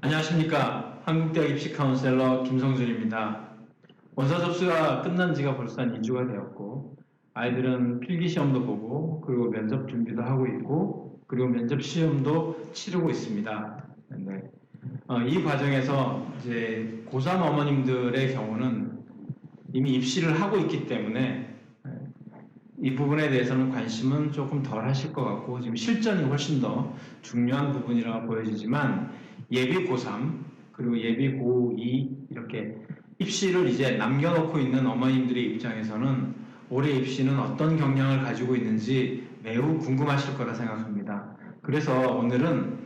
안녕하십니까. 한국대학 입시 카운셀러 김성준입니다. 원서 접수가 끝난 지가 벌써 한 2주가 되었고, 아이들은 필기시험도 보고, 그리고 면접 준비도 하고 있고, 그리고 면접 시험도 치르고 있습니다. 네. 이 과정에서 이제 고3 어머님들의 경우는 이미 입시를 하고 있기 때문에 이 부분에 대해서는 관심은 조금 덜 하실 것 같고, 지금 실전이 훨씬 더 중요한 부분이라고 보여지지만, 예비 고3, 그리고 예비 고2, 이렇게 입시를 이제 남겨놓고 있는 어머님들의 입장에서는 올해 입시는 어떤 경향을 가지고 있는지 매우 궁금하실 거라 생각합니다. 그래서 오늘은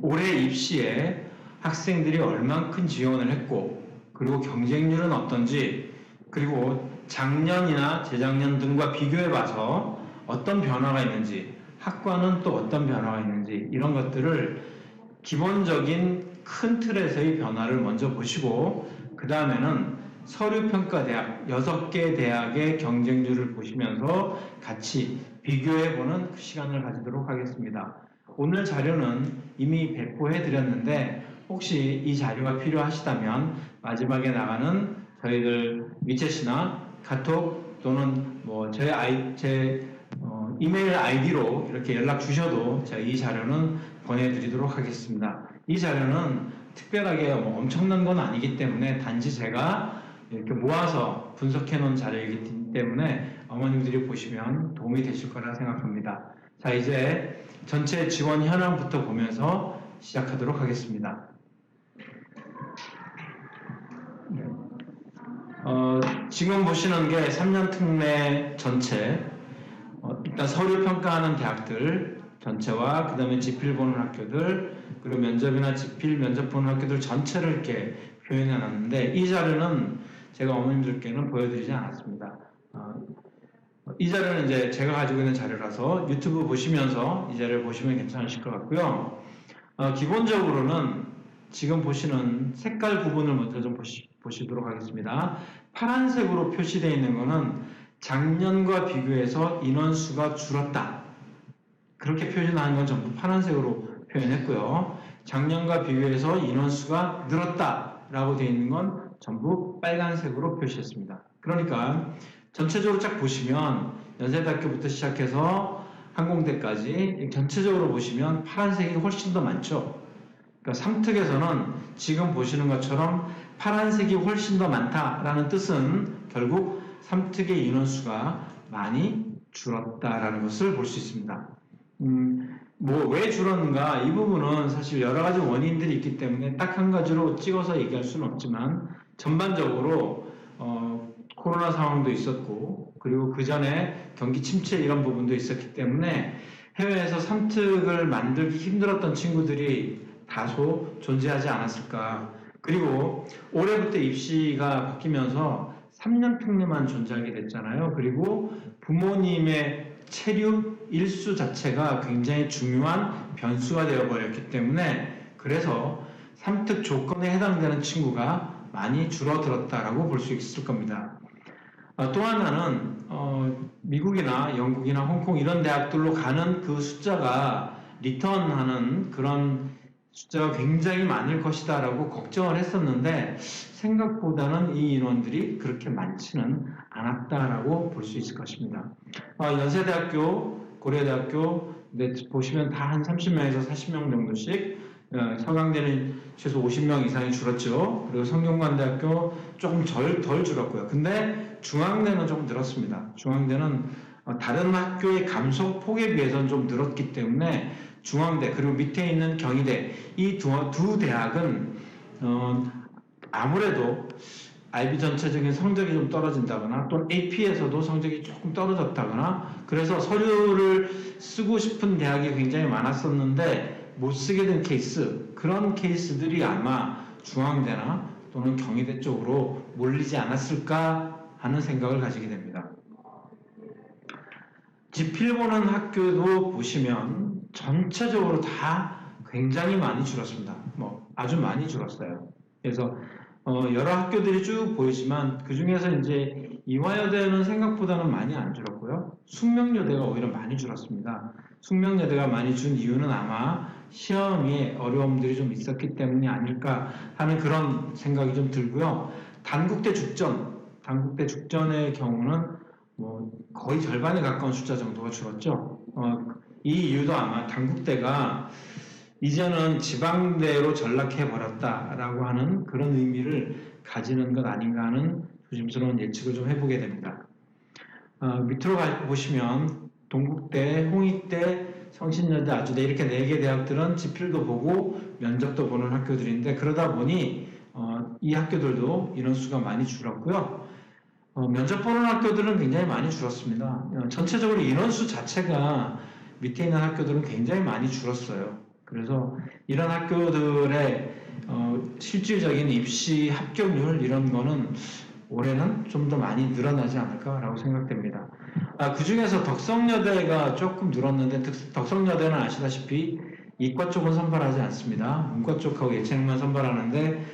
올해 입시에 학생들이 얼만큼 지원을 했고, 그리고 경쟁률은 어떤지, 그리고 작년이나 재작년 등과 비교해 봐서 어떤 변화가 있는지, 학과는 또 어떤 변화가 있는지, 이런 것들을 기본적인 큰 틀에서의 변화를 먼저 보시고, 그 다음에는 서류평가대학 6개 대학의 경쟁률을 보시면서 같이 비교해보는 그 시간을 가지도록 하겠습니다. 오늘 자료는 이미 배포해 드렸는데 혹시 이 자료가 필요하시다면 마지막에 나가는 저희들 위챗이나 카톡 또는 제 이메일 아이디로 이렇게 연락 주셔도 제가 이 자료는 보내드리도록 하겠습니다. 이 자료는 특별하게 엄청난 건 아니기 때문에 단지 제가 이렇게 모아서 분석해 놓은 자료이기 때문에 어머님들이 보시면 도움이 되실 거라 생각합니다. 자, 이제 전체 지원 현황부터 보면서 시작하도록 하겠습니다. 지금 보시는 게 3년 특례 전체, 일단 서류 평가하는 대학들 전체와 그 다음에 지필 보는 학교들, 그리고 면접이나 지필 면접 보는 학교들 전체를 이렇게 표현해 놨는데, 이 자료는 제가 어머님들께는 보여드리지 않았습니다. 이 자료는 이제 제가 가지고 있는 자료라서 유튜브 보시면서 이 자료를 보시면 괜찮으실 것 같고요. 기본적으로는 지금 보시는 색깔 부분을 먼저 좀 보시도록 하겠습니다. 파란색으로 표시되어 있는 것은 작년과 비교해서 인원수가 줄었다. 그렇게 표현하는 건 전부 파란색으로 표현했고요. 작년과 비교해서 인원수가 늘었다라고 되어 있는 건 전부 빨간색으로 표시했습니다. 그러니까 전체적으로 쫙 보시면 연세대학교부터 시작해서 항공대까지 전체적으로 보시면 파란색이 훨씬 더 많죠. 그러니까 3특에서는 지금 보시는 것처럼 파란색이 훨씬 더 많다라는 뜻은 결국 3특의 인원수가 많이 줄었다라는 것을 볼 수 있습니다. 왜 줄었는가? 이 부분은 사실 여러 가지 원인들이 있기 때문에 딱 한 가지로 찍어서 얘기할 수는 없지만, 전반적으로 코로나 상황도 있었고, 그리고 그 전에 경기 침체 이런 부분도 있었기 때문에 해외에서 3특을 만들기 힘들었던 친구들이 다소 존재하지 않았을까. 그리고 올해부터 입시가 바뀌면서 3년 특례만 존재하게 됐잖아요. 그리고 부모님의 체류 일수 자체가 굉장히 중요한 변수가 되어버렸기 때문에, 그래서 3특 조건에 해당되는 친구가 많이 줄어들었다라고 볼 수 있을 겁니다. 또 하나는 미국이나 영국이나 홍콩 이런 대학들로 가는 그 숫자가 리턴하는 그런 숫자가 굉장히 많을 것이다 라고 걱정을 했었는데, 생각보다는 이 인원들이 그렇게 많지는 않았다라고 볼 수 있을 것입니다. 연세대학교, 고려대학교 보시면 다 한 30명에서 40명 정도씩, 서강대는 최소 50명 이상이 줄었죠. 그리고 성균관대학교 조금 덜 줄었고요. 근데 중앙대는 좀 늘었습니다. 중앙대는 다른 학교의 감소 폭에 비해서는 좀 늘었기 때문에 중앙대, 그리고 밑에 있는 경희대, 이 두 대학은 아무래도 IB 전체적인 성적이 좀 떨어진다거나 또는 AP에서도 성적이 조금 떨어졌다거나, 그래서 서류를 쓰고 싶은 대학이 굉장히 많았었는데 못 쓰게 된 케이스, 그런 케이스들이 아마 중앙대나 또는 경희대 쪽으로 몰리지 않았을까 하는 생각을 가지게 됩니다. 지필 보는 학교도 보시면 전체적으로 다 굉장히 많이 줄었습니다. 아주 많이 줄었어요. 그래서 여러 학교들이 쭉 보이지만 그 중에서 이제 이화여대는 생각보다는 많이 안 줄었고요. 숙명여대가 오히려 많이 줄었습니다. 숙명여대가 많이 준 이유는 아마 시험에 어려움들이 좀 있었기 때문이 아닐까 하는 그런 생각이 좀 들고요. 단국대 죽전의 경우는 뭐 거의 절반에 가까운 숫자 정도가 줄었죠. 이 이유도 아마 단국대가 이제는 지방대로 전락해버렸다라고 하는 그런 의미를 가지는 것 아닌가 하는 조심스러운 예측을 좀 해보게 됩니다. 밑으로 보시면 동국대, 홍익대, 성신여대, 아주대 이렇게 4개 대학들은 지필도 보고 면접도 보는 학교들인데 그러다 보니 이 학교들도 인원수가 많이 줄었고요. 면접 보는 학교들은 굉장히 많이 줄었습니다. 전체적으로 인원수 자체가 밑에 있는 학교들은 굉장히 많이 줄었어요. 그래서 이런 학교들의 실질적인 입시 합격률 이런 거는 올해는 좀 더 많이 늘어나지 않을까라고 생각됩니다. 그 중에서 덕성여대가 조금 늘었는데 덕성여대는 아시다시피 이과 쪽은 선발하지 않습니다. 문과 쪽하고 예체능만 선발하는데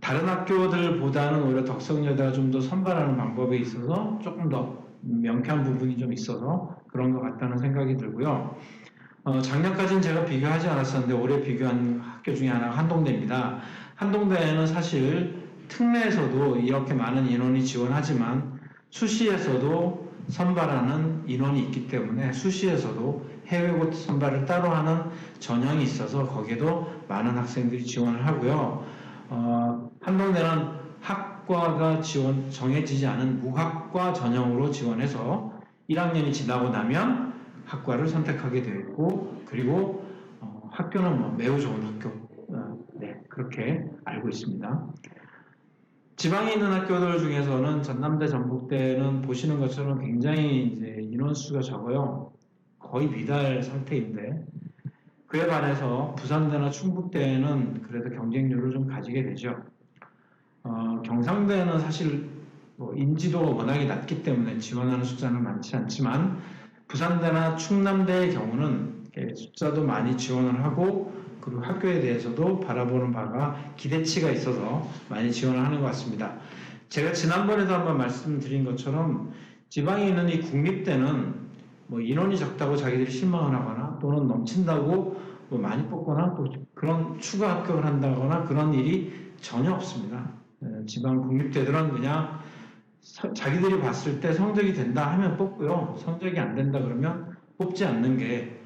다른 학교들보다는 오히려 덕성여대가 좀 더 선발하는 방법에 있어서 조금 더 명쾌한 부분이 좀 있어서 그런 것 같다는 생각이 들고요. 작년까지는 제가 비교하지 않았었는데 올해 비교한 학교 중에 하나가 한동대입니다. 한동대는 사실 특례에서도 이렇게 많은 인원이 지원하지만 수시에서도 선발하는 인원이 있기 때문에 수시에서도 해외고 선발을 따로 하는 전형이 있어서 거기에도 많은 학생들이 지원을 하고요. 한동대는 학과가 정해지지 않은 무학과 전형으로 지원해서 1학년이 지나고 나면 학과를 선택하게 되어 있고 그리고 학교는 뭐 매우 좋은 학교 그렇게 알고 있습니다. 지방에 있는 학교들 중에서는 전남대, 전북대는 보시는 것처럼 굉장히 이제 인원수가 적어요. 거의 미달 상태인데 그에 반해서 부산대나 충북대는 그래도 경쟁률을 좀 가지게 되죠. 경상대는 사실 뭐 인지도가 워낙에 낮기 때문에 지원하는 숫자는 많지 않지만 부산대나 충남대의 경우는 숫자도 많이 지원을 하고 그리고 학교에 대해서도 바라보는 바가 기대치가 있어서 많이 지원을 하는 것 같습니다. 제가 지난번에도 한번 말씀드린 것처럼 지방에 있는 이 국립대는 뭐 인원이 적다고 자기들이 실망을 하거나 또는 넘친다고 뭐 많이 뽑거나 또 그런 추가 합격을 한다거나 그런 일이 전혀 없습니다. 지방 국립대들은 그냥 자기들이 봤을 때 성적이 된다 하면 뽑고요. 성적이 안 된다 그러면 뽑지 않는 게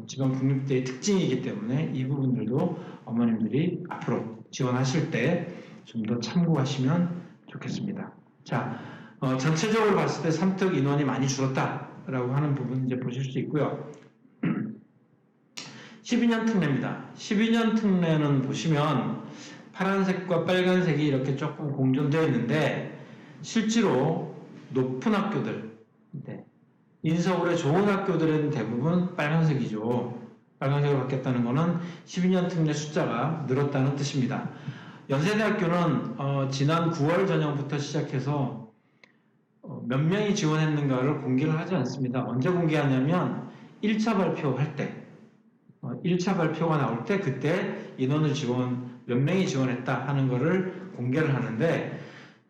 지방 국립대의 특징이기 때문에 이 부분들도 어머님들이 앞으로 지원하실 때 좀 더 참고하시면 좋겠습니다. 자, 전체적으로 봤을 때 삼특 인원이 많이 줄었다라고 하는 부분 이제 보실 수 있고요. 12년 특례입니다. 12년 특례는 보시면 파란색과 빨간색이 이렇게 조금 공존되어 있는데 실제로 높은 학교들, 인서울의 좋은 학교들은 대부분 빨간색이죠. 빨간색으로 바뀌었다는 것은 12년 특례 숫자가 늘었다는 뜻입니다. 연세대학교는 지난 9월 전형부터 시작해서 몇 명이 지원했는가를 공개를 하지 않습니다. 언제 공개하냐면 1차 발표할 때 1차 발표가 나올 때 그때 인원을 몇 명이 지원했다 하는 것을 공개를 하는데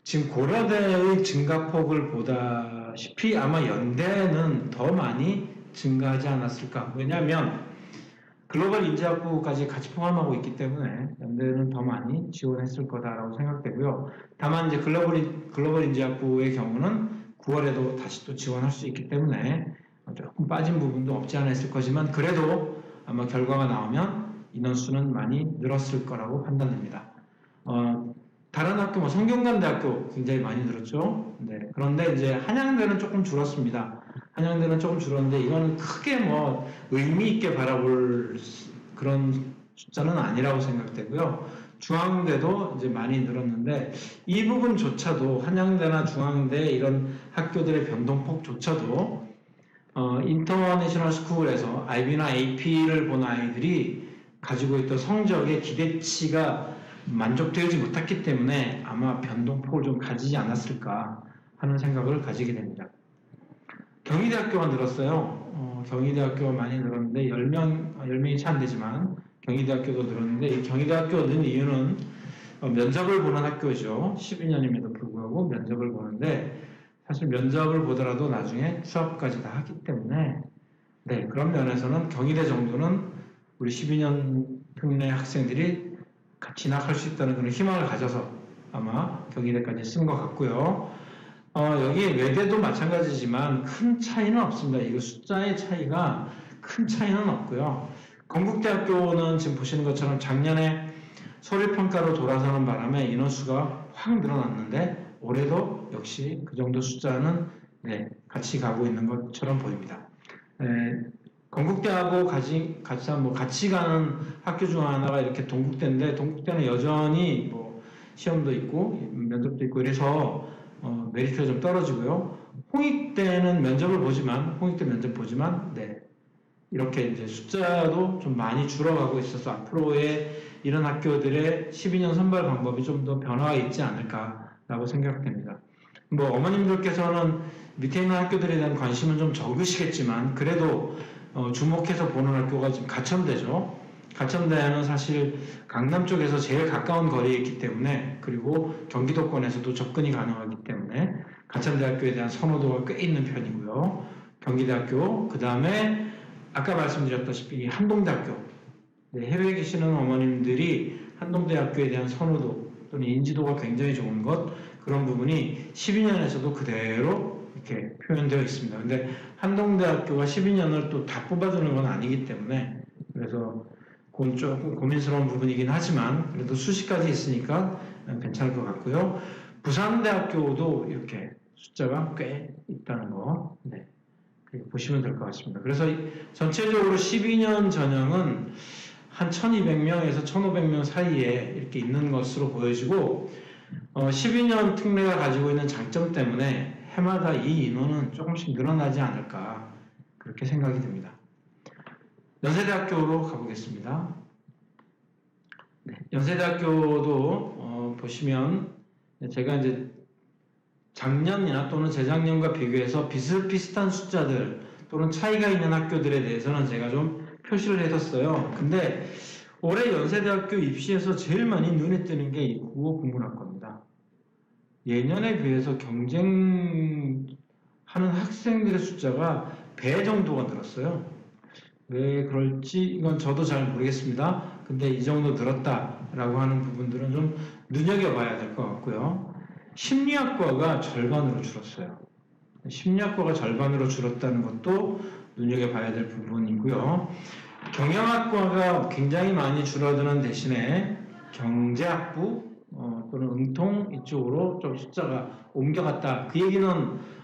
지금 고려대의 증가폭을 보다시피 아마 연대는 더 많이 증가하지 않았을까. 왜냐하면 글로벌 인재학부까지 같이 포함하고 있기 때문에 연대는 더 많이 지원했을 거다라고 생각되고요. 다만 이제 글로벌 인재학부의 경우는 9월에도 다시 또 지원할 수 있기 때문에 조금 빠진 부분도 없지 않아 있을 거지만 그래도 아마 결과가 나오면 인원수는 많이 늘었을 거라고 판단됩니다. 다른 학교, 성균관대학교 굉장히 많이 늘었죠. 그런데 이제 한양대는 조금 줄었습니다. 한양대는 조금 줄었는데 이건 크게 뭐 의미 있게 바라볼 그런 숫자는 아니라고 생각되고요. 중앙대도 이제 많이 늘었는데 이 부분조차도 한양대나 중앙대 이런 학교들의 변동폭조차도 인터내셔널 스쿨에서 IB나 AP를 본 아이들이 가지고 있던 성적의 기대치가 만족되지 못했기 때문에 아마 변동폭을 좀 가지지 않았을까 하는 생각을 가지게 됩니다. 경희대학교가 늘었어요. 경희대학교가 많이 늘었는데 10명이 채 안 되지만 경희대학교도 늘었는데 이 경희대학교가 는 이유는 면접을 보는 학교죠. 12년임에도 불구하고 면접을 보는데 사실 면접을 보더라도 나중에 수업까지 다 하기 때문에 그런 면에서는 경희대 정도는 우리 12년 특례 학생들이 진학할 수 있다는 그런 희망을 가져서 아마 경희대까지 쓴 것 같고요. 여기 외대도 마찬가지지만 큰 차이는 없습니다. 이거 숫자의 차이가 큰 차이는 없고요. 건국대학교는 지금 보시는 것처럼 작년에 서류평가로 돌아서는 바람에 인원수가 확 늘어났는데 올해도 역시 그 정도 숫자는 같이 가고 있는 것처럼 보입니다. 건국대하고 같이 가는 학교 중 하나가 이렇게 동국대인데 동국대는 여전히 뭐 시험도 있고 면접도 있고 이래서 메리트가 좀 떨어지고요. 홍익대는 홍익대 면접 보지만 이렇게 이제 숫자도 좀 많이 줄어가고 있어서 앞으로의 이런 학교들의 12년 선발 방법이 좀 더 변화가 있지 않을까라고 생각됩니다. 뭐 어머님들께서는 밑에 있는 학교들에 대한 관심은 좀 적으시겠지만 그래도 주목해서 보는 학교가 지금 가천대죠. 가천대는 사실 강남 쪽에서 제일 가까운 거리에 있기 때문에 그리고 경기도권에서도 접근이 가능하기 때문에 가천대학교에 대한 선호도가 꽤 있는 편이고요. 경기대학교, 그 다음에 아까 말씀드렸다시피 한동대학교, 해외에 계시는 어머님들이 한동대학교에 대한 선호도 또는 인지도가 굉장히 좋은 것, 그런 부분이 12년에서도 그대로 이렇게 표현되어 있습니다. 근데 한동대학교가 12년을 또 다 뽑아주는 건 아니기 때문에 그래서 그건 조금 고민스러운 부분이긴 하지만 그래도 수시까지 있으니까 괜찮을 것 같고요. 부산대학교도 이렇게 숫자가 꽤 있다는 거 보시면 될 것 같습니다. 그래서 전체적으로 12년 전형은 한 1200명에서 1500명 사이에 이렇게 있는 것으로 보여지고 12년 특례가 가지고 있는 장점 때문에 해마다 이 인원은 조금씩 늘어나지 않을까 그렇게 생각이 듭니다. 연세대학교로 가보겠습니다. 연세대학교도 보시면 제가 이제 작년이나 또는 재작년과 비교해서 비슷비슷한 숫자들 또는 차이가 있는 학교들에 대해서는 제가 좀 표시를 해뒀어요. 근데 올해 연세대학교 입시에서 제일 많이 눈에 띄는 게 이 국어 국문학과입니다. 예년에 비해서 경쟁하는 학생들의 숫자가 배 정도가 늘었어요. 왜 그럴지 이건 저도 잘 모르겠습니다. 근데 이 정도 늘었다라고 하는 부분들은 좀 눈여겨봐야 될 것 같고요. 심리학과가 절반으로 줄었어요. 심리학과가 절반으로 줄었다는 것도 눈여겨봐야 될 부분이고요. 경영학과가 굉장히 많이 줄어드는 대신에 경제학부 또는 응통 이쪽으로 좀 숫자가 옮겨갔다. 그 얘기는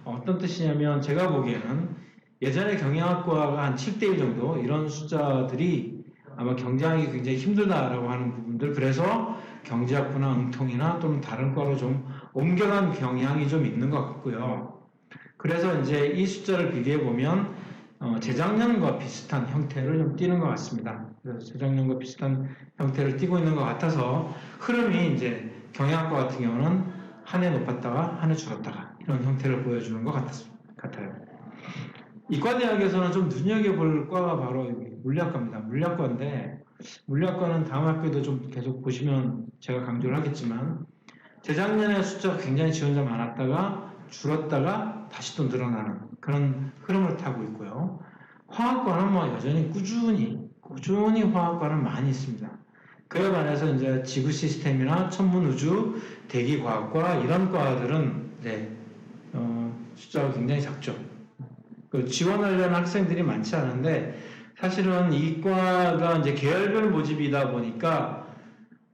어떤 뜻이냐면 제가 보기에는 예전에 경영학과가 한 7대1 정도 이런 숫자들이 아마 경쟁하기 굉장히 힘들다라고 하는 부분들, 그래서 경제학부나 응통이나 또는 다른 과로 좀 옮겨간 경향이 좀 있는 것 같고요. 그래서 이제 이 숫자를 비교해 보면 재작년과 비슷한 형태를 좀 띠는 것 같습니다. 그래서 재작년과 비슷한 형태를 띠고 있는 것 같아서 흐름이 이제 경영학과 같은 경우는 한 해 높았다가 한 해 줄었다가 이런 형태를 보여주는 것 같아요. 이과대학에서는 좀 눈여겨볼 과가 바로 물리학과입니다. 물리학과인데 물리학과는 다음 학교에도 좀 계속 보시면 제가 강조를 하겠지만 재작년에 숫자가 굉장히 지원자 많았다가 줄었다가 다시 또 늘어나는 그런 흐름을 타고 있고요. 화학과는 뭐 여전히 꾸준히 화학과는 많이 있습니다. 그에 반해서 이제 지구 시스템이나 천문우주, 대기과학과 이런 과들은 숫자가 굉장히 작죠. 지원하려는 학생들이 많지 않은데 사실은 이과가 이제 계열별 모집이다 보니까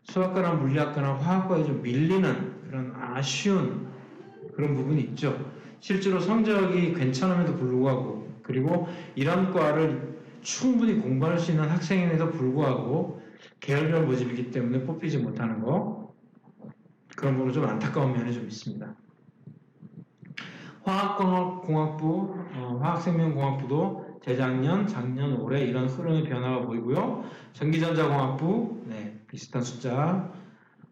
수학과나 물리학과나 화학과에 좀 밀리는 그런 아쉬운 그런 부분이 있죠. 실제로 성적이 괜찮음에도 불구하고 그리고 이런 과를 충분히 공부할 수 있는 학생임에도 불구하고 계열별 모집이기 때문에 뽑히지 못하는 거, 그런 부분은 좀 안타까운 면이 좀 있습니다. 화학공학부, 화학생명공학부도 재작년, 작년, 올해 이런 흐름의 변화가 보이고요. 전기전자공학부, 비슷한 숫자.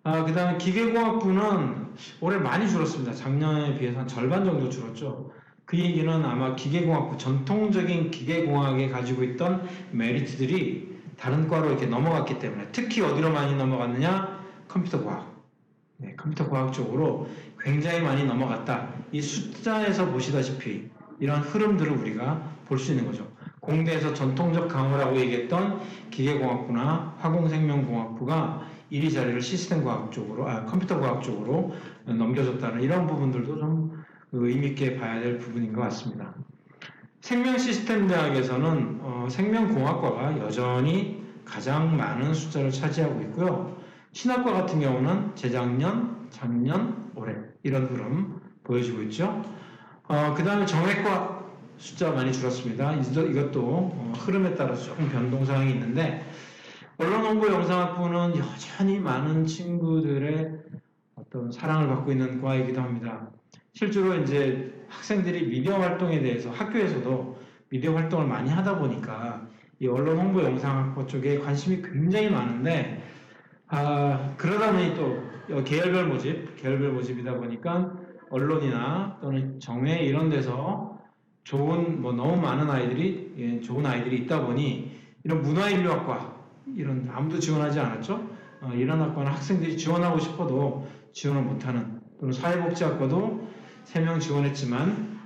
그 다음에 기계공학부는 올해 많이 줄었습니다. 작년에 비해서 한 절반 정도 줄었죠. 그 얘기는 아마 기계공학부, 전통적인 기계공학에 가지고 있던 메리트들이 다른 과로 이렇게 넘어갔기 때문에, 특히 어디로 많이 넘어갔느냐? 컴퓨터과학. 컴퓨터과학 쪽으로 굉장히 많이 넘어갔다. 이 숫자에서 보시다시피 이런 흐름들을 우리가 볼 수 있는 거죠. 공대에서 전통적 강호라고 얘기했던 기계공학부나 화공생명공학부가 이리 자리를 시스템과학 쪽으로, 컴퓨터과학 쪽으로 넘겨줬다는 이런 부분들도 좀 의미 있게 봐야 될 부분인 것 같습니다. 생명시스템대학에서는 생명공학과가 여전히 가장 많은 숫자를 차지하고 있고요. 신학과 같은 경우는 재작년, 작년, 올해 이런 흐름 보여주고 있죠. 그 다음에 정외과 숫자가 많이 줄었습니다. 이것도 흐름에 따라서 조금 변동사항이 있는데 언론홍보영상학부는 여전히 많은 친구들의 어떤 사랑을 받고 있는 과이기도 합니다. 실제로 이제 학생들이 미디어 활동에 대해서 학교에서도 미디어 활동을 많이 하다 보니까 이 언론홍보영상학부 쪽에 관심이 굉장히 많은데 그러다 보니 또 계열별 모집이다 보니까 언론이나 또는 정회 이런 데서 좋은 너무 많은 아이들이 좋은 아이들이 있다 보니 이런 문화인류학과 이런 아무도 지원하지 않았죠. 이런 학과는 학생들이 지원하고 싶어도 지원을 못하는 또는 사회복지학과도 3명 지원했지만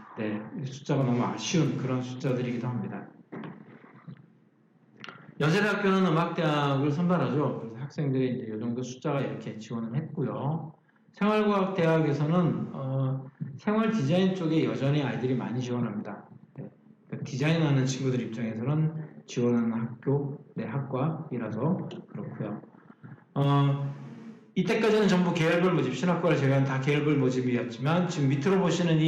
숫자가 너무 아쉬운 그런 숫자들이기도 합니다. 연세대학교는 음악대학을 선발하죠. 그래서 학생들이 이제 이 정도 숫자가 이렇게 지원을 했고요. 생활과학대학에서는 생활 디자인 쪽에 여전히 아이들이 많이 지원합니다. 그러니까 디자인하는 친구들 입장에서는 지원하는 학과이라서 그렇고요. 이때까지는 전부 계열별 모집, 신학과를 제외한 다 계열별 모집이었지만 지금 밑으로 보시는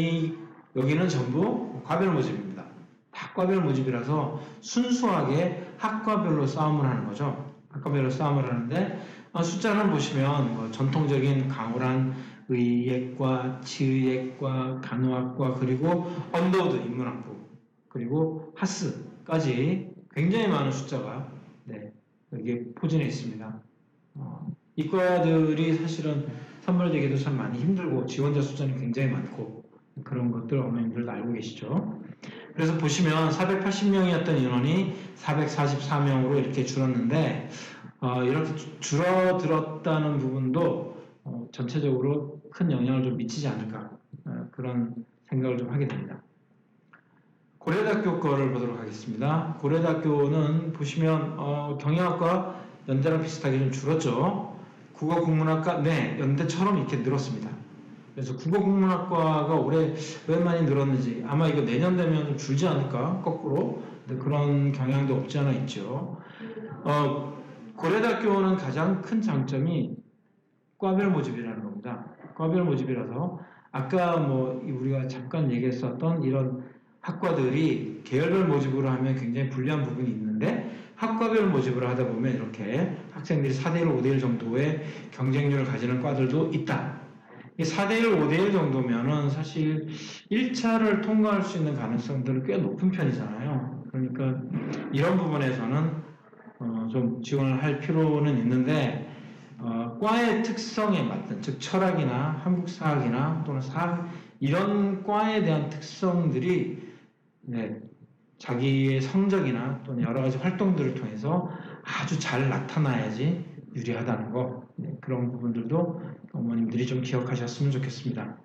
여기는 전부 과별 모집입니다. 다 과별 모집이라서 순수하게 학과별로 싸움을 하는 거죠. 학과별로 싸움을 하는데 숫자는 보시면 전통적인 강호란 의예과, 치의예과, 간호학과 그리고 언더우드 인문학부 그리고 하스까지 굉장히 많은 숫자가 여기에 포진해 있습니다. 이과들이 사실은 선발되기도 참 많이 힘들고 지원자 숫자는 굉장히 많고 그런 것들 어머님들도 알고 계시죠. 그래서 보시면 480명이었던 인원이 444명으로 이렇게 줄었는데 이렇게 줄어들었다는 부분도 전체적으로 큰 영향을 좀 미치지 않을까 그런 생각을 좀 하게 됩니다. 고려대학교 거를 보도록 하겠습니다. 고려대학교는 보시면 경영학과 연대랑 비슷하게 좀 줄었죠. 국어국문학과 연대처럼 이렇게 늘었습니다. 그래서 국어국문학과가 올해 왜 많이 늘었는지 아마 이거 내년 되면 좀 줄지 않을까 거꾸로 그런 경향도 없지 않아 있죠. 고려대학교는 가장 큰 장점이 과별 모집이라는 겁니다. 과별 모집이라서 아까 우리가 잠깐 얘기했었던 이런 학과들이 계열별 모집으로 하면 굉장히 불리한 부분이 있는데 학과별 모집으로 하다 보면 이렇게 학생들이 4대1, 5대1 정도의 경쟁률을 가지는 과들도 있다. 이 4대1, 5대1 정도면은 사실 1차를 통과할 수 있는 가능성들은 꽤 높은 편이잖아요. 그러니까 이런 부분에서는 좀 지원을 할 필요는 있는데 과의 특성에 맞든 즉 철학이나 한국사학이나 또는 사학 이런 과에 대한 특성들이 자기의 성적이나 또는 여러 가지 활동들을 통해서 아주 잘 나타나야지 유리하다는 거 그런 부분들도 어머님들이 좀 기억하셨으면 좋겠습니다.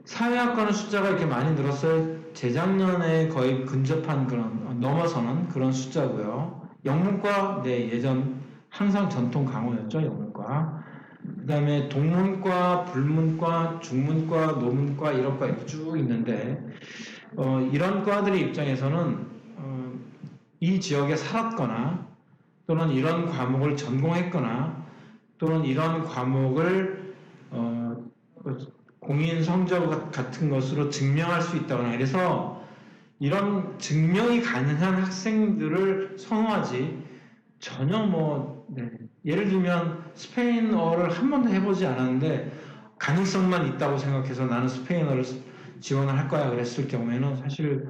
사회학과는 숫자가 이렇게 많이 늘었어요. 재작년에 거의 근접한 그런 넘어서는 그런 숫자고요. 영문과 예전 항상 전통 강호였죠. 영문과. 그 다음에 동문과, 불문과, 중문과, 노문과 이런 과 이렇게 쭉 있는데 이런 과들의 입장에서는 이 지역에 살았거나 또는 이런 과목을 전공했거나 또는 이런 과목을 공인 성적 같은 것으로 증명할 수 있다거나 그래서 이런 증명이 가능한 학생들을 선호하지 전혀 예를 들면 스페인어를 한 번도 해보지 않았는데 가능성만 있다고 생각해서 나는 스페인어를 지원을 할 거야 그랬을 경우에는 사실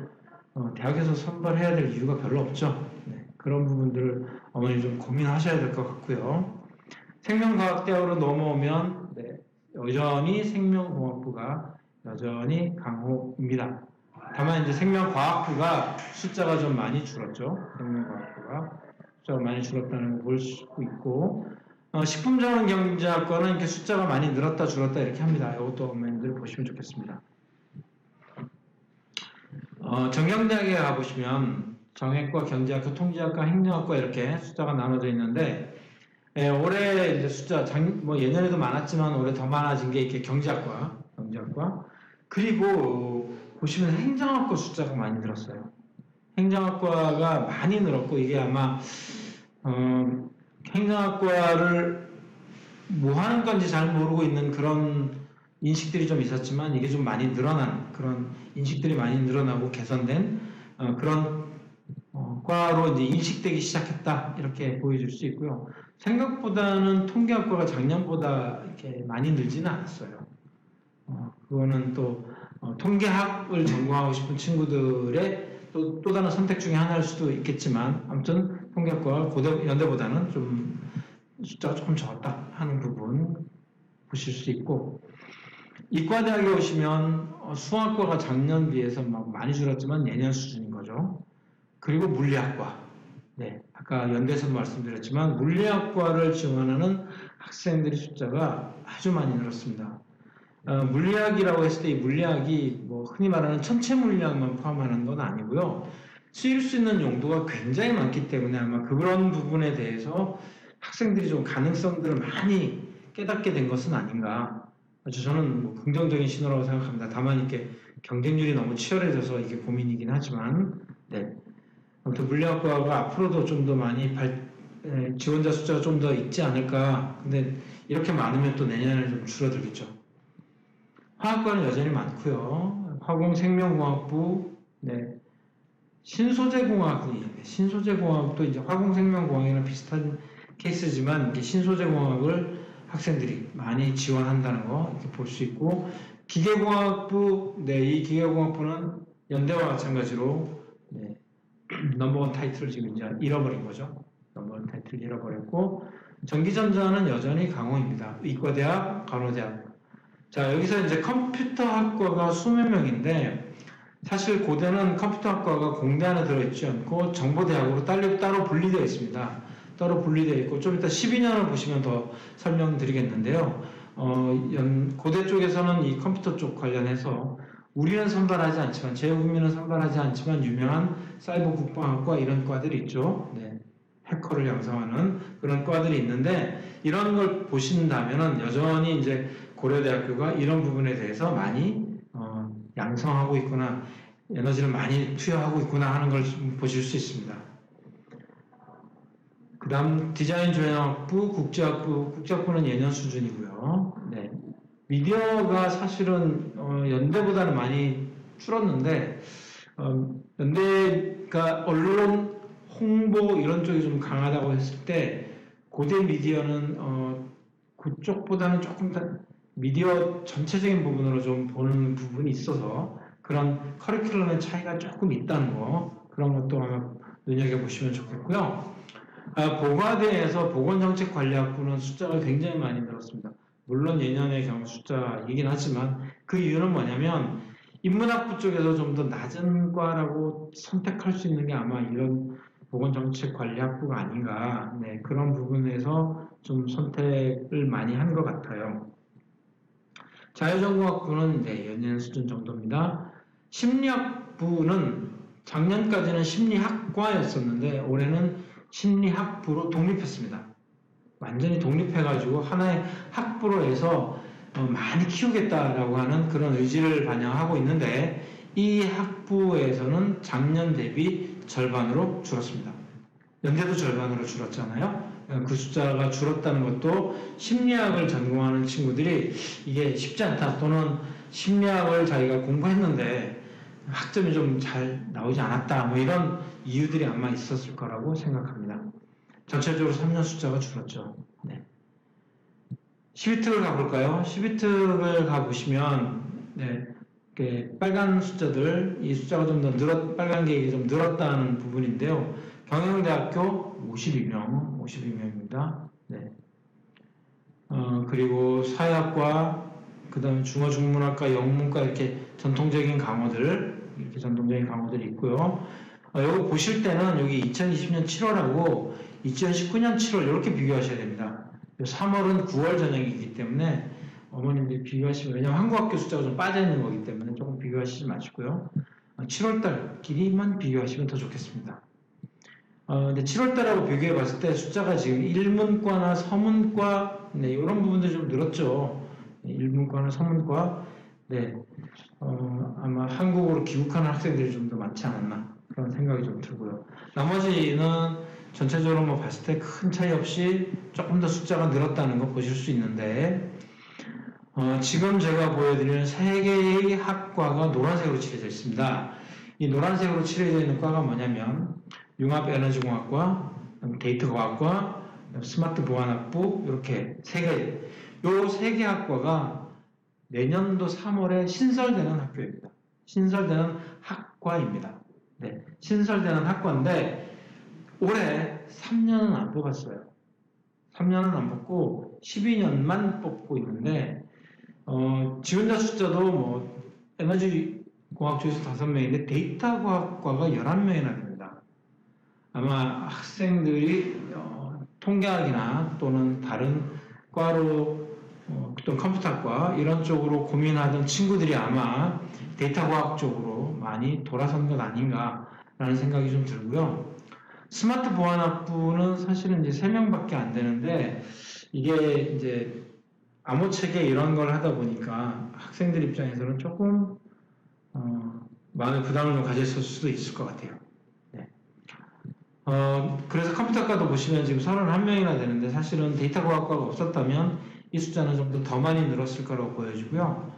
대학에서 선발해야 될 이유가 별로 없죠. 그런 부분들을 어머니 좀 고민하셔야 될 것 같고요. 생명과학대학으로 넘어오면 여전히 생명공학부가 여전히 강호입니다. 다만 이제 생명과학부가 숫자가 좀 많이 줄었죠. 생명과학부가 숫자가 많이 줄었다는 걸 볼 수 있고 식품자원경제학과는 이렇게 숫자가 많이 늘었다 줄었다 이렇게 합니다. 이것도 어머님들 보시면 좋겠습니다. 정경대학에 가보시면 정액과 경제학과, 통계학과, 행정학과 이렇게 숫자가 나눠져 있는데 올해 이제 숫자 뭐 예년에도 많았지만 올해 더 많아진 게 이렇게 경제학과 그리고 보시면 행정학과 숫자가 많이 늘었어요. 행정학과가 많이 늘었고 이게 아마 행정학과를 뭐 하는 건지 잘 모르고 있는 그런 인식들이 좀 있었지만 이게 좀 많이 늘어난 그런 인식들이 많이 늘어나고 개선된 그런 과로 이제 인식되기 시작했다 이렇게 보여줄 수 있고요. 생각보다는 통계학과가 작년보다 이렇게 많이 늘지는 않았어요. 그거는 또 통계학을 전공하고 싶은 친구들의 또 다른 선택 중에 하나일 수도 있겠지만 아무튼 통계학과가 연대보다는 좀 숫자가 조금 적었다 하는 부분 보실 수 있고 이과대학에 오시면 수학과가 작년 비해서 막 많이 줄었지만 예년 수준인 거죠. 그리고 물리학과 네, 아까 연대에서도 말씀드렸지만 물리학과를 지원하는 학생들의 숫자가 아주 많이 늘었습니다. 물리학이라고 했을 때 이 물리학이 뭐 흔히 말하는 천체 물리학만 포함하는 건 아니고요. 쓰일 수 있는 용도가 굉장히 많기 때문에 아마 그런 부분에 대해서 학생들이 좀 가능성들을 많이 깨닫게 된 것은 아닌가. 저는 뭐 긍정적인 신호라고 생각합니다. 다만 이렇게 경쟁률이 너무 치열해져서 이게 고민이긴 하지만, 네. 아무튼 물리학과가 앞으로도 좀 더 많이 지원자 숫자가 좀 더 있지 않을까. 근데 이렇게 많으면 또 내년에 좀 줄어들겠죠. 화학과는 여전히 많고요. 화공생명공학부, 네. 신소재공학도 이제 화공생명공학이랑 비슷한 케이스지만 이렇게 신소재공학을 학생들이 많이 지원한다는 거 이렇게 볼 수 있고 기계공학부, 네, 이 기계공학부는 연대와 마찬가지로 네, 넘버원 타이틀을 지금 이제 잃어버린 거죠. 넘버원 타이틀을 잃어버렸고 전기전자는 여전히 강호입니다. 의과대학, 간호대학. 자, 여기서 이제 컴퓨터학과가 20몇 명인데 사실 고대는 컴퓨터학과가 공대 안에 들어있지 않고 정보대학으로 따로 분리되어 있습니다. 따로 분리되어 있고 좀 이따 12년을 보시면 더 설명드리겠는데요. 고대 쪽에서는 이 컴퓨터 쪽 관련해서 우리는 선발하지 않지만 제국민은 선발하지 않지만 유명한 사이버 국방학과 이런 과들이 있죠. 네. 해커를 양성하는 그런 과들이 있는데 이런 걸 보신다면은 여전히 이제 고려대학교가 이런 부분에 대해서 많이 양성하고 있구나, 에너지를 많이 투여하고 있구나 하는 걸 보실 수 있습니다. 그 다음 디자인 조형학부, 국제학부는 예년 수준이고요. 네. 미디어가 사실은 연대보다는 많이 줄었는데 연대가 언론, 홍보 이런 쪽이 좀 강하다고 했을 때 고대 미디어는 그쪽보다는 조금 더 미디어 전체적인 부분으로 좀 보는 부분이 있어서 그런 커리큘럼의 차이가 조금 있다는 거 그런 것도 아마 눈여겨보시면 좋겠고요. 보과대에서 보건정책관리학부는 숫자가 굉장히 많이 늘었습니다. 물론 예년의 경우 숫자이긴 하지만 그 이유는 뭐냐면 인문학부 쪽에서 좀 더 낮은 과라고 선택할 수 있는 게 아마 이런 보건정책관리학부가 아닌가 네, 그런 부분에서 좀 선택을 많이 한 것 같아요. 자유전공학부는 네, 연년 수준 정도입니다. 심리학부는 작년까지는 심리학과였었는데 올해는 심리학부로 독립했습니다. 완전히 독립해가지고 하나의 학부로 해서 많이 키우겠다라고 하는 그런 의지를 반영하고 있는데 이 학부에서는 작년 대비 절반으로 줄었습니다. 연대도 절반으로 줄었잖아요. 그 숫자가 줄었다는 것도 심리학을 전공하는 친구들이 이게 쉽지 않다 또는 심리학을 자기가 공부했는데 학점이 좀 잘 나오지 않았다 뭐 이런 이유들이 아마 있었을 거라고 생각합니다. 전체적으로 3년 숫자가 줄었죠. 네. 12특을 가볼까요? 12특을 가보시면 네, 빨간 숫자들 이 숫자가 좀 더 빨간 게 좀 늘었다는 부분인데요. 경영대학교 52명입니다. 네. 그리고 사회학과, 그 다음에 중어중문학과, 영문과 이렇게 전통적인 강호들이 있고요. 여기 보실 때는 여기 2020년 7월하고 2019년 7월 이렇게 비교하셔야 됩니다. 3월은 9월 전형이기 때문에 어머님들이 비교하시면 왜냐하면 한국학교 숫자가 좀 빠져있는 거기 때문에 조금 비교하시지 마시고요. 7월달끼리만 비교하시면 더 좋겠습니다. 근데 7월달하고 비교해 봤을 때 숫자가 지금 일문과나 서문과 이런 부분들이 좀 늘었죠. 일문과나 서문과 아마 한국으로 귀국하는 학생들이 좀 더 많지 않았나 그런 생각이 좀 들고요. 나머지는 전체적으로 뭐 봤을 때 큰 차이 없이 조금 더 숫자가 늘었다는 거 보실 수 있는데 지금 제가 보여드리는 3개의 학과가 노란색으로 칠해져 있습니다. 이 노란색으로 칠해져 있는 과가 뭐냐면 융합에너지공학과, 데이터과학과, 스마트보안학부 이렇게 3개. 이 3개 학과가 내년도 3월에 신설되는 학교입니다. 신설되는 학과입니다. 신설되는 학과인데 올해 3년은 안 뽑았어요. 3년은 안 뽑고 12년만 뽑고 있는데 지원자 숫자도 뭐 에너지공학 쪽에서 5명인데 데이터과학과가 11명이나 됩니다. 아마 학생들이 통계학이나 또는 다른 과로 또는 컴퓨터학과 이런 쪽으로 고민하던 친구들이 아마 데이터과학 쪽으로 많이 돌아선 것 아닌가라는 생각이 좀 들고요. 스마트 보안학부는 사실은 이제 3명밖에 안 되는데 이게 이제 암호 체계 이런 걸 하다 보니까 학생들 입장에서는 조금 많은 부담을 좀 가졌을 수도 있을 것 같아요. 그래서 컴퓨터과도 보시면 지금 31명이나 되는데 사실은 데이터과학과가 없었다면 이 숫자는 좀 더 많이 늘었을 거라고 보여지고요.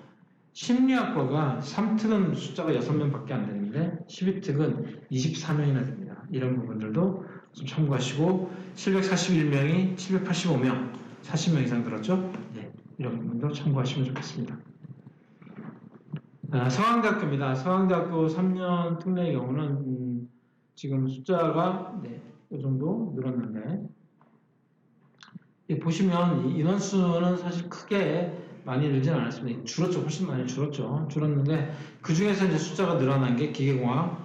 심리학과가 3특은 숫자가 6명밖에 안 되는데 12특은 24명이나 됩니다. 이런 부분들도 좀 참고하시고 741명이 785명, 40명 이상 들었죠? 이런 부분도 참고하시면 좋겠습니다. 서강대학교입니다. 서강대학교 3년 특례의 경우는 지금 숫자가 이 정도 늘었는데 보시면 인원수는 사실 크게 많이 늘지는 않았습니다. 줄었죠. 훨씬 많이 줄었죠. 줄었는데 그 중에서 이제 숫자가 늘어난 게 기계공학,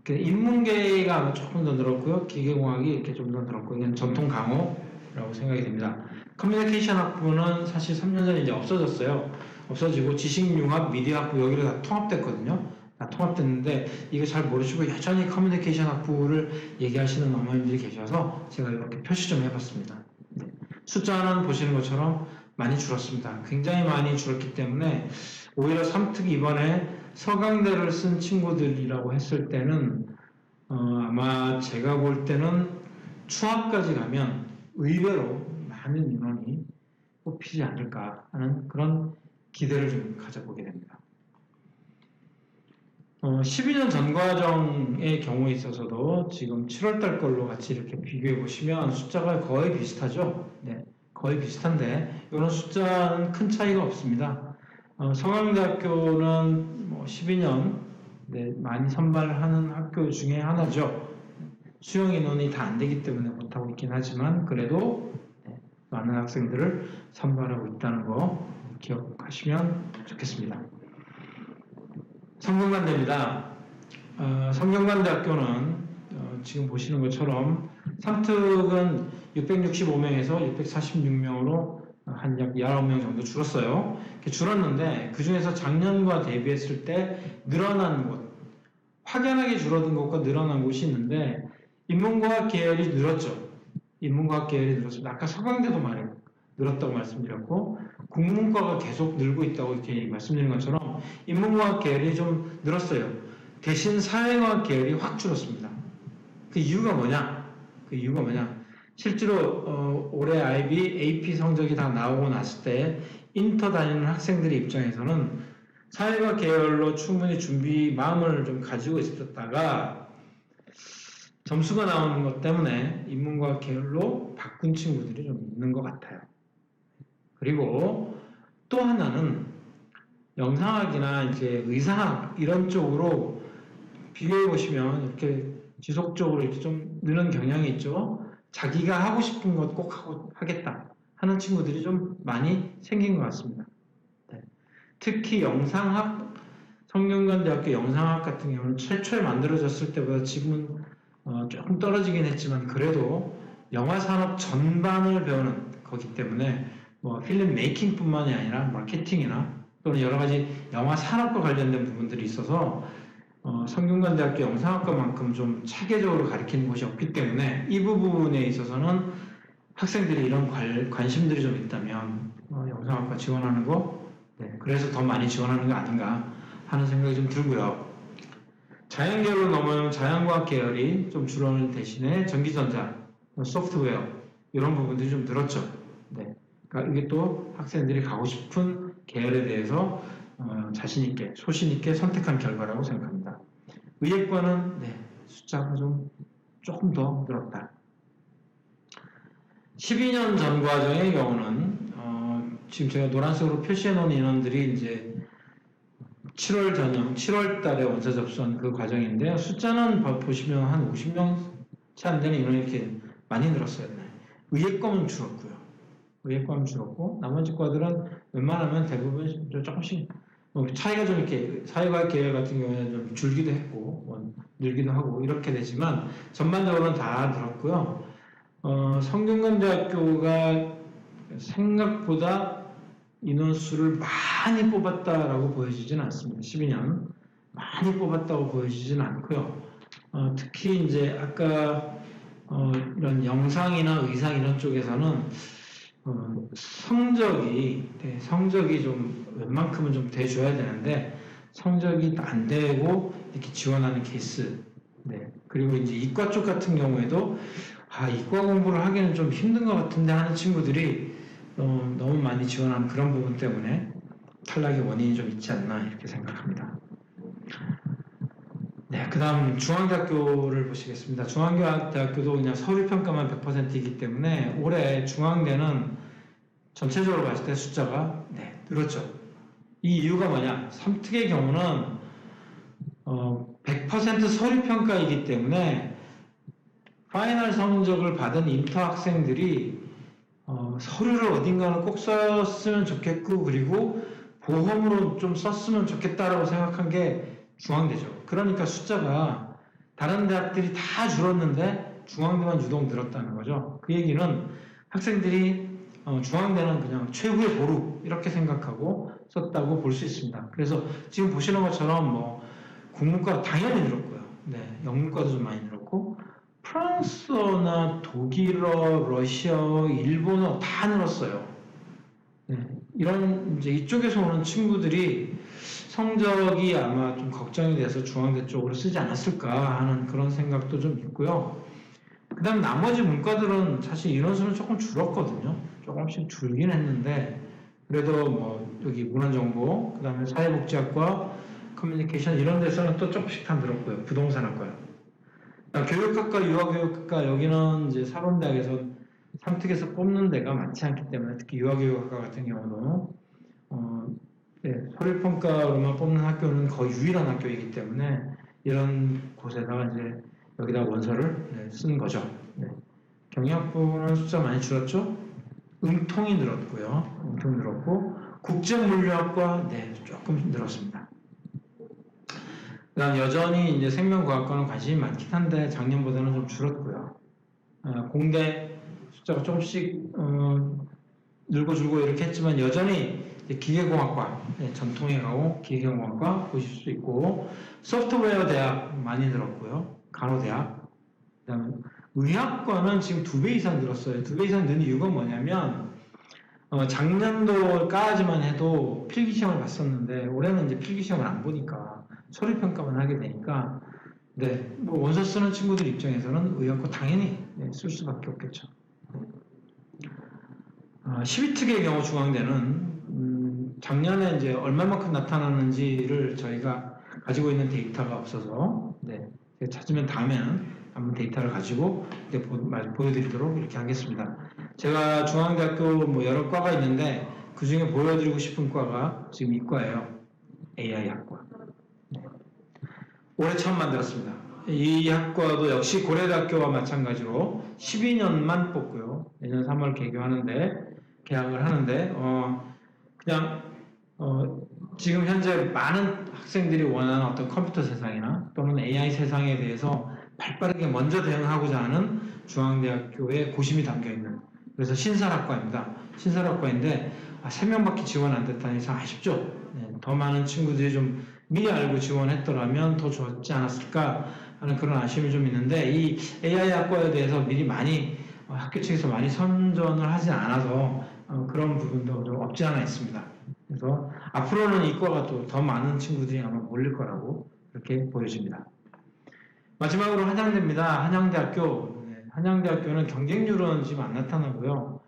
인문계가 조금 더 늘었고요. 기계공학이 이렇게 좀 더 늘었고 이건 전통 강호라고 생각이 됩니다. 커뮤니케이션 학부는 사실 3년 전에 이제 없어졌어요. 없어지고 지식융합, 미디어학부 여기로 다 통합됐거든요. 다 통합됐는데 이거 잘 모르시고 여전히 커뮤니케이션 학부를 얘기하시는 어머님들이 계셔서 제가 이렇게 표시 좀 해봤습니다. 숫자는 보시는 것처럼 많이 줄었습니다. 굉장히 많이 줄었기 때문에 오히려 3특 이번에 서강대를 쓴 친구들이라고 했을 때는 아마 제가 볼 때는 추합까지 가면 의외로 많은 인원이 뽑히지 않을까 하는 그런 기대를 좀 가져보게 됩니다. 12년 전과정의 경우에 있어서도 지금 7월달 걸로 같이 이렇게 비교해 보시면 숫자가 거의 비슷하죠. 거의 비슷한데 이런 숫자는 큰 차이가 없습니다. 서강대학교는 뭐 12년 많이 선발하는 학교 중에 하나죠. 수용 인원이 다 안 되기 때문에 못하고 있긴 하지만 그래도 많은 학생들을 선발하고 있다는 거 기억하시면 좋겠습니다. 성균관대입니다. 성균관대학교는 지금 보시는 것처럼 3특은 665명에서 646명으로 한 약 19명 정도 줄었어요. 이렇게 줄었는데 그 중에서 작년과 대비했을 때 늘어난 곳, 확연하게 줄어든 곳과 늘어난 곳이 있는데 인문과학 계열이 늘었죠. 인문과학 계열이 늘었습니다. 아까 서강대도 많이 늘었다고 말씀드렸고 국문과가 계속 늘고 있다고 이렇게 말씀드린 것처럼 인문과학 계열이 좀 늘었어요. 대신 사회과학 계열이 확 줄었습니다. 그 이유가 뭐냐? 실제로 올해 IB, AP 성적이 다 나오고 났을 때 인터 다니는 학생들의 입장에서는 사회과학 계열로 충분히 마음을 좀 가지고 있었다가 점수가 나오는 것 때문에 인문과학 계열로 바꾼 친구들이 좀 있는 것 같아요. 그리고 또 하나는 영상학이나 이제 의상학 이런 쪽으로 비교해 보시면 이렇게 지속적으로 이렇게 좀 느는 경향이 있죠. 자기가 하고 싶은 것 꼭 하겠다 하는 친구들이 좀 많이 생긴 것 같습니다. 특히 영상학, 성균관대학교 영상학 같은 경우는 최초에 만들어졌을 때보다 지금은 조금 떨어지긴 했지만 그래도 영화 산업 전반을 배우는 거기 때문에 뭐 필름 메이킹뿐만이 아니라 마케팅이나 또는 여러 가지 영화 산업과 관련된 부분들이 있어서 성균관대학교 영상학과만큼 좀 체계적으로 가르치는 곳이 없기 때문에 이 부분에 있어서는 학생들이 이런 관심들이 좀 있다면 영상학과 지원하는 거, 네, 그래서 더 많이 지원하는 거 아닌가 하는 생각이 좀 들고요. 자연계열로 넘어오면 자연과학 계열이 좀 줄어드는 대신에 전기전자, 소프트웨어 이런 부분들이 좀 늘었죠. 네, 그러니까 이게 또 학생들이 가고 싶은 계열에 대해서 자신 있게, 소신 있게 선택한 결과라고 생각합니다. 의예과는 네, 숫자가 조금 더 늘었다. 12년 전 과정의 경우는 지금 제가 노란색으로 표시해 놓은 인원들이 이제 7월 전형, 7월 달에 원서 접수한 그 과정인데요. 숫자는 보시면 한 50명 채 안 되는 인원이 이렇게 많이 늘었어요. 네. 의예과는 줄었고요. 의예과는 줄었고 나머지 과들은 웬만하면 대부분 조금씩 차이가 좀 이렇게 사회과학 계열 같은 경우에는 좀 줄기도 했고 늘기도 하고 이렇게 되지만 전반적으로는 다 늘었고요. 성균관대학교가 생각보다 인원수를 많이 뽑았다라고 보여지지는 않습니다. 12년 많이 뽑았다고 보여지지는 않고요. 특히 이제 아까 이런 영상이나 의상 이런 쪽에서는 성적이 좀 웬만큼은 좀 돼줘야 되는데 성적이 안 되고 이렇게 지원하는 케이스. 네. 그리고 이제 이과 쪽 같은 경우에도 이과 공부를 하기는 좀 힘든 것 같은데 하는 친구들이 너무 많이 지원하는 그런 부분 때문에 탈락의 원인이 좀 있지 않나 이렇게 생각합니다. 네, 그 다음 중앙대학교를 보시겠습니다. 중앙대학교도 그냥 서류평가만 100%이기 때문에 올해 중앙대는 전체적으로 봤을 때 숫자가 늘었죠. 이 이유가 뭐냐? 3특의 경우는 100% 서류평가이기 때문에 파이널 성적을 받은 인터 학생들이 서류를 어딘가는 꼭 썼으면 좋겠고 그리고 보험으로 좀 썼으면 좋겠다라고 생각한 게 중앙대죠. 그러니까 숫자가 다른 대학들이 다 줄었는데 중앙대만 유독 늘었다는 거죠. 그 얘기는 학생들이 중앙대는 그냥 최후의 보루 이렇게 생각하고 썼다고 볼 수 있습니다. 그래서 지금 보시는 것처럼 국문과 당연히 늘었고요. 네, 영문과도 좀 많이 늘었고 프랑스어나 독일어, 러시아어, 일본어 다 늘었어요. 네, 이런 이제 이쪽에서 오는 친구들이 성적이 아마 좀 걱정이 돼서 중앙대 쪽으로 쓰지 않았을까 하는 그런 생각도 좀 있고요. 그 다음 나머지 문과들은 사실 인원수는 조금 줄었거든요. 조금씩 줄긴 했는데 그래도 여기 문헌정보, 그 다음에 사회복지학과, 커뮤니케이션 이런 데서는 또 조금씩 다 늘었고요. 부동산학과요. 교육학과, 유아교육학과 여기는 이제 사범대학에서 3특에서 뽑는 데가 많지 않기 때문에 특히 유아교육학과 같은 경우도 서류평가로만 뽑는 학교는 거의 유일한 학교이기 때문에 이런 곳에다가 이제 여기다 원서를 쓴 거죠. 네. 경영학부는 숫자 많이 줄었죠. 응통이 늘었고요. 응통 늘었고 국제물리학과 조금 늘었습니다. 그다음 여전히 이제 생명과학과는 관심이 많긴 한데 작년보다는 좀 줄었고요. 공대 숫자가 조금씩 늘고 줄고 이렇게 했지만 여전히 기계공학과 전통에 가고 기계공학과 보실 수 있고 소프트웨어 대학 많이 늘었고요. 간호대학 그다음에 의학과는 지금 2배 이상 늘었어요. 2배 이상 는 이유가 뭐냐면 작년도까지만 해도 필기시험을 봤었는데 올해는 이제 필기시험을 안 보니까 서류평가만 하게 되니까 원서 쓰는 친구들 입장에서는 의학과 당연히 쓸 수밖에 없겠죠. 12특의 경우 중앙대는 작년에 이제 얼마만큼 나타나는지를 저희가 가지고 있는 데이터가 없어서 찾으면 다음에는 한번 데이터를 가지고 보여드리도록 이렇게 하겠습니다. 제가 중앙대학교 여러 과가 있는데 그 중에 보여드리고 싶은 과가 지금 이과예요. AI학과. 올해 처음 만들었습니다. 이 학과도 역시 고려대학교와 마찬가지로 12년만 뽑고요. 내년 3월 개학을 하는데 그냥 지금 현재 많은 학생들이 원하는 어떤 컴퓨터 세상이나 또는 AI 세상에 대해서 발빠르게 먼저 대응하고자 하는 중앙대학교의 고심이 담겨있는 그래서 신설학과입니다. 신설학과인데 3명밖에 지원 안 됐다니 참 아쉽죠. 더 많은 친구들이 좀 미리 알고 지원했더라면 더 좋았지 않았을까 하는 그런 아쉬움이 좀 있는데, 이 AI 학과에 대해서 미리 많이 학교 측에서 많이 선전을 하지 않아서 그런 부분도 좀 없지 않아 있습니다. 그래서 앞으로는 이과가 또 더 많은 친구들이 아마 몰릴 거라고 그렇게 보여집니다. 마지막으로 한양대입니다. 한양대학교. 한양대학교는 경쟁률은 지금 안 나타나고요.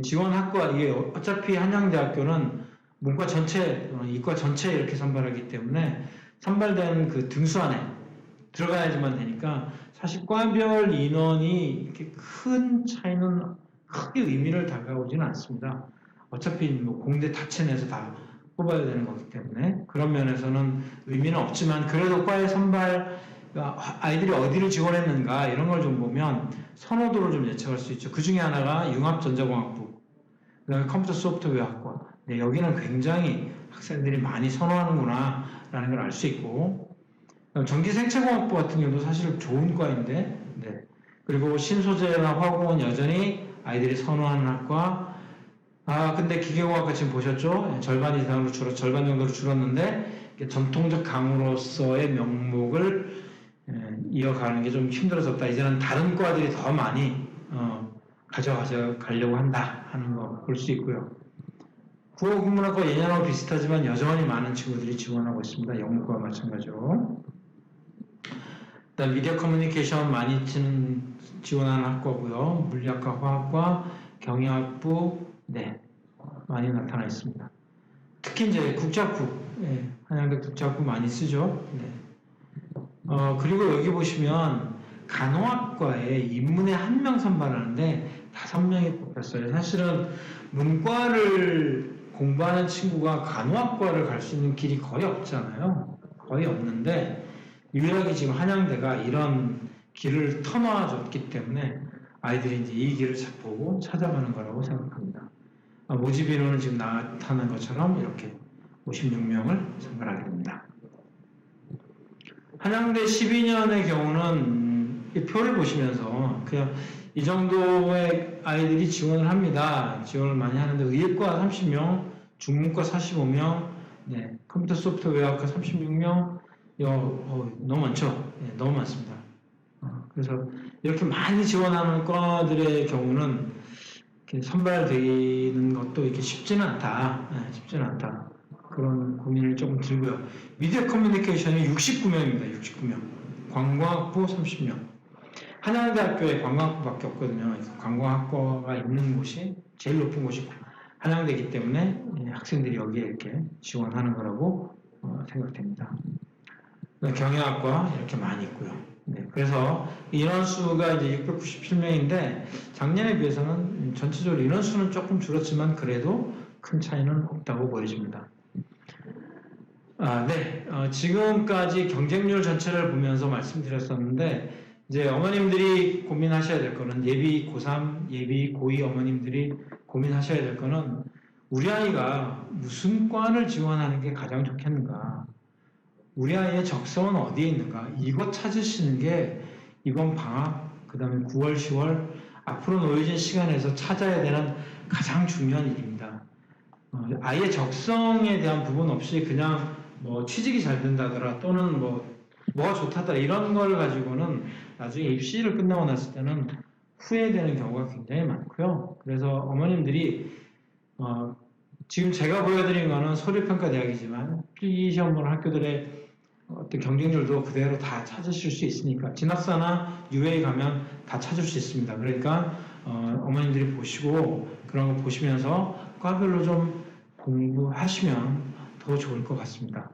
지원 학과, 이게 어차피 한양대학교는 문과 전체, 이과 전체 이렇게 선발하기 때문에 선발된 그 등수 안에 들어가야지만 되니까 사실 과별 인원이 이렇게 큰 차이는 크게 의미를 다가오지는 않습니다. 어차피 뭐 공대 다채 내서 다 뽑아야 되는 거기 때문에 그런 면에서는 의미는 없지만, 그래도 과의 선발 아이들이 어디를 지원했는가 이런 걸 좀 보면 선호도를 좀 예측할 수 있죠. 그 중에 하나가 융합전자공학부, 그다음에 컴퓨터 소프트웨어학과. 네, 여기는 굉장히 학생들이 많이 선호하는구나 라는 걸 알 수 있고, 전기생체공학부 같은 경우도 사실 좋은 과인데, 네. 그리고 신소재나 화공은 여전히 아이들이 선호하는 학과. 근데 기계공학과 지금 보셨죠? 절반 이상으로 절반 정도로 줄었는데, 전통적 강으로서의 명목을 이어가는 게 좀 힘들어졌다. 이제는 다른 과들이 더 많이 가져가려고 한다 하는 거 볼 수 있고요. 국어국문학과 예년하고 비슷하지만 여전히 많은 친구들이 지원하고 있습니다. 영문과와 마찬가지로. 일단 미디어 커뮤니케이션 많이 지원하는 학과고요. 물리학과, 화학과, 경영학부, 네, 많이 나타나 있습니다. 특히 이제 국작부, 한양대 국작부 많이 쓰죠. 네. 그리고 여기 보시면 간호학과에 인문에 1명 선발하는데 5명이 뽑혔어요. 사실은 문과를 공부하는 친구가 간호학과를 갈 수 있는 길이 거의 없잖아요. 거의 없는데 유일하게 지금 한양대가 이런 길을 터놔줬기 때문에 아이들이 이제 이 길을 보고 찾아가는 거라고 생각합니다. 모집 인원은 지금 나타난 것처럼 이렇게 56명을 선발하게 됩니다. 한양대 12년의 경우는 이 표를 보시면서 그냥 이 정도의 아이들이 지원을 합니다. 지원을 많이 하는데 의예과 30명, 중문과 45명, 네, 컴퓨터 소프트웨어학과 36명, 너무 많죠? 네, 너무 많습니다. 그래서 이렇게 많이 지원하는 과들의 경우는 이렇게 선발되는 것도 이렇게 쉽지는 않다. 네, 쉽지는 않다. 그런 고민을 조금 들고요. 미디어 커뮤니케이션이 69명입니다. 69명. 관광학부 30명. 한양대학교에 관광학부밖에 없거든요. 관광학과가 있는 곳이 제일 높은 곳이 한양대이기 때문에 학생들이 여기에 이렇게 지원하는 거라고 생각됩니다. 경영학과 이렇게 많이 있고요. 네, 그래서 인원수가 이제 697명인데 작년에 비해서는 전체적으로 인원수는 조금 줄었지만 그래도 큰 차이는 없다고 보여집니다. 네, 지금까지 경쟁률 전체를 보면서 말씀드렸었는데 이제 어머님들이 고민하셔야 될 거는 예비 고3, 예비 고2 어머님들이 고민하셔야 될 거는 우리 아이가 무슨 과를 지원하는 게 가장 좋겠는가, 우리 아이의 적성은 어디에 있는가, 이거 찾으시는 게 이번 방학, 그 다음에 9월, 10월 앞으로 놓여진 시간에서 찾아야 되는 가장 중요한 일입니다. 아이의 적성에 대한 부분 없이 그냥 뭐 취직이 잘 된다더라 또는 뭐가 좋다더라 이런 걸 가지고는 나중에 입시를 끝나고 났을 때는 후회되는 경우가 굉장히 많고요. 그래서 어머님들이 지금 제가 보여드린 거는 서류평가대학이지만 필기시험 보는 학교들의 어떤 경쟁률도 그대로 다 찾으실 수 있으니까 진학사나 UA 가면 다 찾을 수 있습니다. 그러니까 어머님들이 보시고 그런 거 보시면서 과별로 좀 공부하시면 더 좋을 것 같습니다.